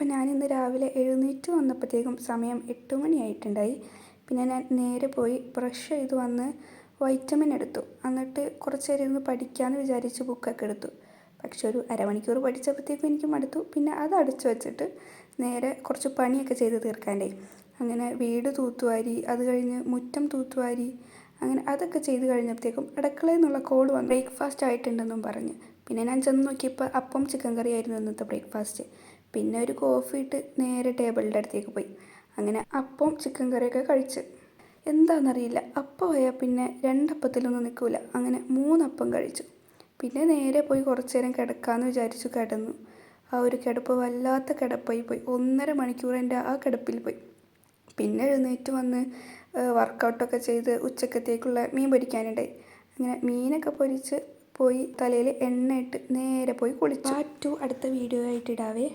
അപ്പം ഞാനിന്ന് രാവിലെ എഴുന്നേറ്റ് വന്നപ്പോഴത്തേക്കും സമയം 8 മണിയായിട്ടുണ്ടായി. പിന്നെ ഞാൻ നേരെ പോയി ബ്രഷ് ചെയ്ത് വന്ന് വൈറ്റമിൻ എടുത്തു. എന്നിട്ട് കുറച്ച് നേരം ഇരുന്ന് പഠിക്കാമെന്ന് വിചാരിച്ച് ബുക്കൊക്കെ എടുത്തു. പക്ഷെ ഒരു അരമണിക്കൂർ പഠിച്ചപ്പോഴത്തേക്കും എനിക്ക് മടുത്തു. പിന്നെ അത് അടച്ചു വെച്ചിട്ട് നേരെ കുറച്ച് പണിയൊക്കെ ചെയ്ത് തീർക്കാണ്ടായി. അങ്ങനെ വീട് തൂത്തുവാരി, അത് കഴിഞ്ഞ് മുറ്റം തൂത്തുവാരി, അങ്ങനെ അതൊക്കെ ചെയ്ത് കഴിഞ്ഞപ്പോഴത്തേക്കും അടുക്കളയിൽ നിന്നുള്ള കോൾ വന്നു, ബ്രേക്ക്ഫാസ്റ്റ് ആയിട്ടുണ്ടെന്നും പറഞ്ഞ്. പിന്നെ ഞാൻ ചെന്ന് നോക്കിയപ്പോൾ അപ്പം ചിക്കൻ കറി ആയിരുന്നു ഇന്നത്തെ ബ്രേക്ക്ഫാസ്റ്റ്. പിന്നെ ഒരു കോഫി ഇട്ട് നേരെ ടേബിളിൻ്റെ അടുത്തേക്ക് പോയി. അങ്ങനെ അപ്പം ചിക്കൻ കറിയൊക്കെ കഴിച്ച്. എന്താണെന്നറിയില്ല, അപ്പം ആയാൽ പിന്നെ രണ്ടപ്പത്തിലൊന്നും നിൽക്കില്ല. അങ്ങനെ 3 അപ്പം കഴിച്ചു. പിന്നെ നേരെ പോയി കുറച്ച് നേരം കിടക്കാമെന്ന് വിചാരിച്ചു കിടന്നു. ആ ഒരു കിടപ്പ് വല്ലാത്ത കിടപ്പായി പോയി. 1.5 മണിക്കൂർ എൻ്റെ ആ കിടപ്പിൽ പോയി. പിന്നെ എഴുന്നേറ്റ് വന്ന് വർക്കൗട്ടൊക്കെ ചെയ്ത് ഉച്ചക്കത്തേക്കുള്ള മീൻ പൊരിക്കാനുണ്ടായി. അങ്ങനെ മീനൊക്കെ പൊരിച്ച് പോയി തലയിൽ എണ്ണ ഇട്ട് നേരെ പോയി കുളിച്ചു. പാർട്ട് 2 അടുത്ത വീഡിയോ ആയിട്ട് ഇടാവേ.